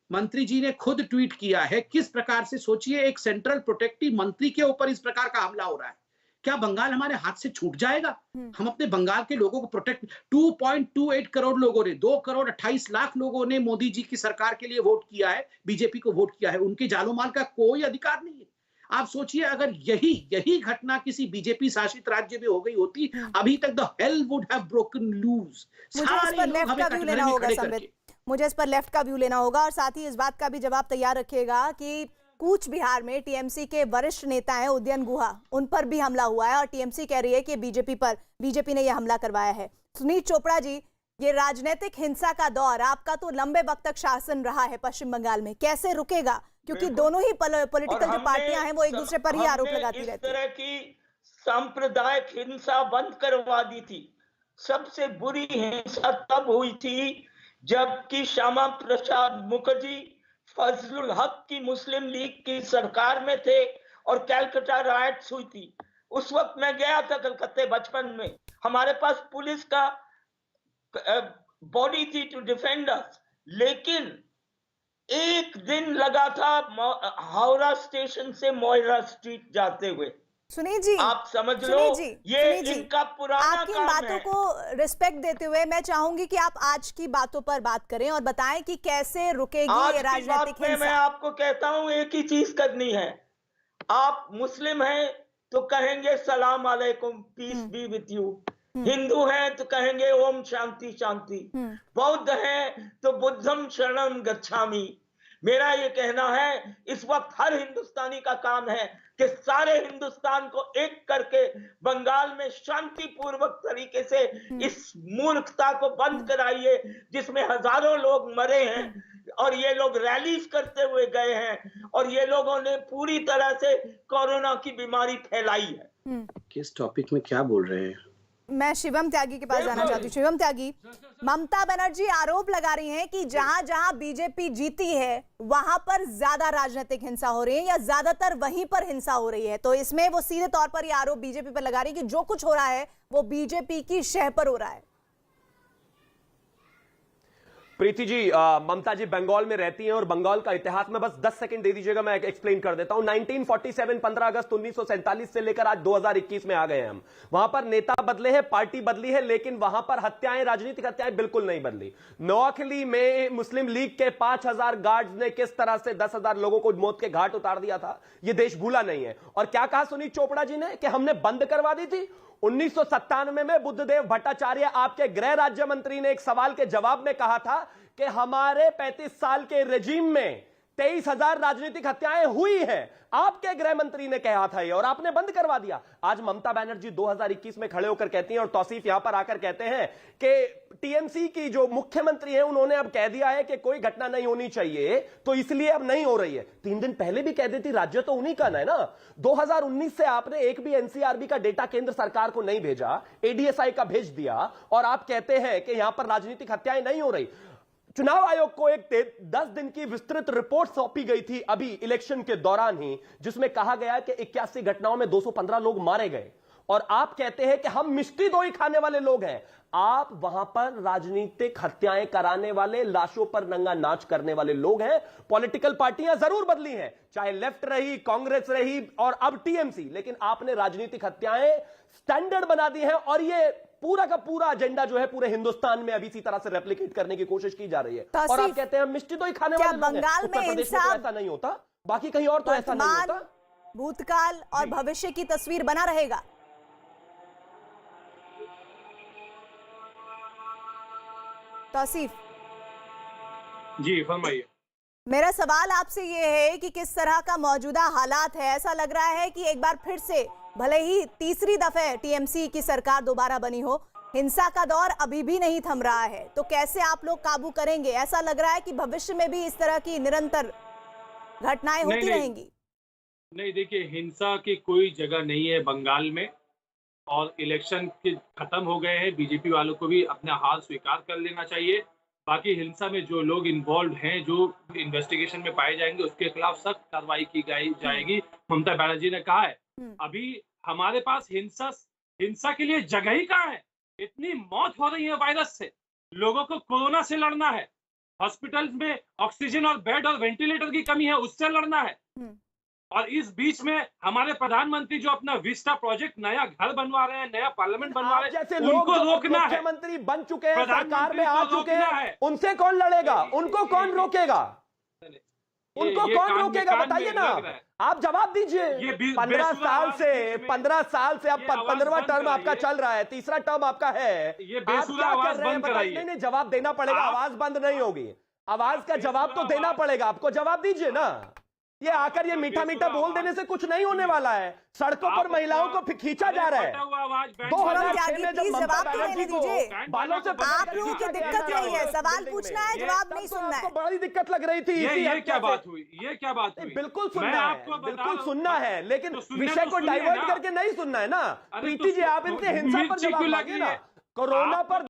मंत्री जी ने खुद ट्वीट किया है। किस प्रकार से सोचिए, एक सेंट्रल प्रोटेक्टिव मंत्री के ऊपर इस प्रकार का हमला हो रहा है। क्या बंगाल हमारे हाथ से छूट जाएगा? हम अपने बंगाल के लोगों को प्रोटेक्ट 2.28 करोड़ लोगों ने, 2 करोड़ 28 लाख लोगों ने मोदी जी की सरकार के लिए वोट किया है, बीजेपी को वोट किया है। उनके जानो माल का कोई अधिकार नहीं है। आप सोचिए, अगर यही यही घटना किसी बीजेपी शासित राज्य में हो गई होती, अभी तक the hell would have broken loose. मुझे इस सारे पर लोग लेफ्ट हमें का व्यू कटघरे लेना में होगा खड़े संबित, करके। मुझे इस पर लेफ्ट का व्यू लेना होगा और साथ ही इस बात का भी जवाब तैयार रखिएगा कि कूच बिहार में टीएमसी के वरिष्ठ नेता हैं उदयन गुहा, उन पर भी हमला हुआ है और टीएमसी कह रही है कि बीजेपी ने यह हमला करवाया है। सुनीत चोपड़ा जी, ये राजनीतिक हिंसा का दौर आपका तो लंबे वक्त तक शासन रहा है पश्चिम बंगाल में, कैसे रुकेगा? क्योंकि दोनों ही पॉलिटिकल जो पार्टियां हैं वो एक दूसरे पर ही आरोप लगाती रहती है। इस तरह की सांप्रदायिक हिंसा बंद करवा दी थी। सबसे बुरी हिंसा तब हुई थी जबकि श्यामा प्रसाद मुखर्जी फजलुल हक की मुस्लिम लीग की सरकार में थे और कैलकाटा राइट्स हुई थी। उस वक्त मैं गया था कलकत्ते बचपन में। हमारे पास पुलिस का बॉडी थी टू डिफेंड अस, लेकिन एक दिन लगा था हावड़ा स्टेशन से मोइरा स्ट्रीट जाते हुए। सुनीत जी, आप समझ लो, ये इनका पुराना आपकी काम बातों है। को रिस्पेक्ट देते हुए मैं चाहूंगी कि आप आज की बातों पर बात करें और बताएं कि कैसे रुकेगी ये राजनीतिक हिंसा। मैं आपको कहता हूं, एक ही चीज करनी है। आप मुस्लिम हैं तो कहेंगे सलाम अलैकुम, पीस बी विथ यू। हिंदू हैं तो कहेंगे ओम शांति शांति। बौद्ध हैं तो बुद्धम शरणम गच्छामि। मेरा ये कहना है, इस वक्त हर हिंदुस्तानी का काम है कि सारे हिंदुस्तान को एक करके बंगाल में शांतिपूर्वक तरीके से इस मूर्खता को बंद कराइए जिसमें हजारों लोग मरे हैं और ये लोग रैलीज करते हुए गए हैं और ये लोगों ने पूरी तरह से कोरोना की बीमारी फैलाई है। किस टॉपिक में क्या बोल रहे हैं? मैं शिवम त्यागी के पास जाना चाहती हूँ। शिवम त्यागी, ममता बनर्जी आरोप लगा रही हैं कि जहां जहां बीजेपी जीती है वहां पर ज्यादा राजनीतिक हिंसा हो रही है या ज्यादातर वहीं पर हिंसा हो रही है। तो इसमें वो सीधे तौर पर ये आरोप बीजेपी पर लगा रही है कि जो कुछ हो रहा है वो बीजेपी की शह पर हो रहा है। प्रीति जी, ममता जी बंगाल में रहती हैं और बंगाल का इतिहास में बस 10 सेकंड दे दीजिएगा, मैं एक्सप्लेन कर देता हूं। 1947 15 अगस्त 1947 से लेकर आज 2021 में आ गए हैं हम। वहां पर नेता बदले हैं, पार्टी बदली है, लेकिन वहां पर हत्याएं, राजनीतिक हत्याएं बिल्कुल नहीं बदली। नोआखली में मुस्लिम लीग के 5000 गार्ड्स ने किस तरह से 10,000 लोगों को मौत के घाट उतार दिया था, यह देश भूला नहीं है। और क्या कहा सुनीत चोपड़ा जी ने कि हमने बंद करवा दी थी? 1997 में बुद्धदेव भट्टाचार्य, आपके गृह राज्य मंत्री, ने एक सवाल के जवाब में कहा था कि हमारे 35 साल के रेजिम में 23,000 राजनीतिक हत्याएं हुई हैं। आपके गृह मंत्री ने कहा था ये और आपने बंद करवा दिया। आज ममता बनर्जी 2021 में खड़े होकर कहती हैं और तौसीफ यहां पर आकर कहते हैं कि टीएमसी की जो मुख्यमंत्री है उन्होंने अब कह दिया है कि कोई घटना नहीं होनी चाहिए, तो इसलिए अब नहीं हो रही है। 3 दिन पहले भी कह देती, राज्य तो उन्हीं का है ना। 2019 से आपने एक भी एनसीआरबी का डेटा केंद्र सरकार को नहीं भेजा, एडीएसआई का भेज दिया और आप कहते हैं कि यहां पर राजनीतिक हत्याएं नहीं हो रही। चुनाव आयोग को एक 10 दिन की विस्तृत रिपोर्ट सौंपी गई थी अभी इलेक्शन के दौरान ही, जिसमें कहा गया कि 81 घटनाओं में 215 लोग मारे गए और आप कहते हैं कि हम मिष्टी दोई खाने वाले लोग हैं। आप वहां पर राजनीतिक हत्याएं कराने वाले, लाशों पर नंगा नाच करने वाले लोग हैं। पॉलिटिकल पार्टियां जरूर बदली हैं, चाहे लेफ्ट रही, कांग्रेस रही और अब टीएमसी, लेकिन आपने राजनीतिक हत्याएं स्टैंडर्ड बना दी है और ये पूरा का पूरा एजेंडा जो है पूरे हिंदुस्तान में अभी इसी तरह से रेप्लिकेट करने की कोशिश की जा रही है। और आप कहते हैं मिष्टी तो ही खाने वाले लोग हैं। उत्तर प्रदेश में तो ऐसा नहीं होता, बाकी कहीं और तो ऐसा नहीं होता। भूतकाल और भविष्य की तस्वीर बना रहेगा। तौसीफ जी फरमाइए। मेरा सवाल आपसे ये है कि किस तरह का मौजूदा हालात है। ऐसा लग रहा है कि एक बार फिर से, भले ही तीसरी दफे टीएमसी की सरकार दोबारा बनी हो, हिंसा का दौर अभी भी नहीं थम रहा है। तो कैसे आप लोग काबू करेंगे? ऐसा लग रहा है कि भविष्य में भी इस तरह की निरंतर घटनाएं होती रहेंगी। नहीं, देखिए, हिंसा की कोई जगह नहीं है बंगाल में और इलेक्शन के खत्म हो गए हैं। बीजेपी वालों को भी अपना हार स्वीकार कर लेना चाहिए। बाकी हिंसा में जो लोग इन्वॉल्व हैं, जो इन्वेस्टिगेशन में पाए जाएंगे, उसके खिलाफ सख्त कार्रवाई की जाएगी। ममता बनर्जी ने कहा है। अभी हमारे पास हिंसा के लिए जगह ही कहाँ है? इतनी मौत हो रही है वायरस से, लोगों को कोरोना से लड़ना है, हॉस्पिटल्स में ऑक्सीजन और बेड और वेंटिलेटर की कमी है, उससे लड़ना है। और इस बीच में हमारे प्रधानमंत्री जो अपना विस्टा प्रोजेक्ट नया घर बनवा रहे हैं, नया पार्लियामेंट बनवा रहे जैसे हैं, लोग उनको रोकना है। मुख्यमंत्री बन चुके हैं, सरकार में आ प्रधानमंत्री को चुके रोकना हैं, है। उनसे कौन लड़ेगा? उनको कौन रोकेगा? उनको कौन रोकेगा? बताइए ना, आप जवाब दीजिए। 15 साल से अब 15वां टर्म आपका चल रहा है, तीसरा टर्म आपका है। ये आप क्या बेसुरा कर आवाज रहे हैं? बंद बताइए। कराइए। नहीं, जवाब देना पड़ेगा। आवाज बंद नहीं होगी, आवाज का जवाब तो देना पड़ेगा आपको। जवाब दीजिए ना। ये आकर ये मीठा मीठा बोल देने से कुछ नहीं होने वाला है। सड़कों पर महिलाओं को खींचा जा रहा है। 2006 में जब ममता बनर्जी को बालों से आप लोगों की दिक्कत नहीं है, सवाल पूछना है, जवाब नहीं सुनना है। आपको बड़ी दिक्कत लग रही थी। ये क्या बात हुई? ये क्या बात हुई? बिल्कुल सुनना है, बिल्कुल सुनना है, लेकिन विषय को डाइवर्ट करके नहीं सुनना है ना। प्रीति जी, आप इनसे हिंसा पर जवाब मांगिए ना। कोरोना पर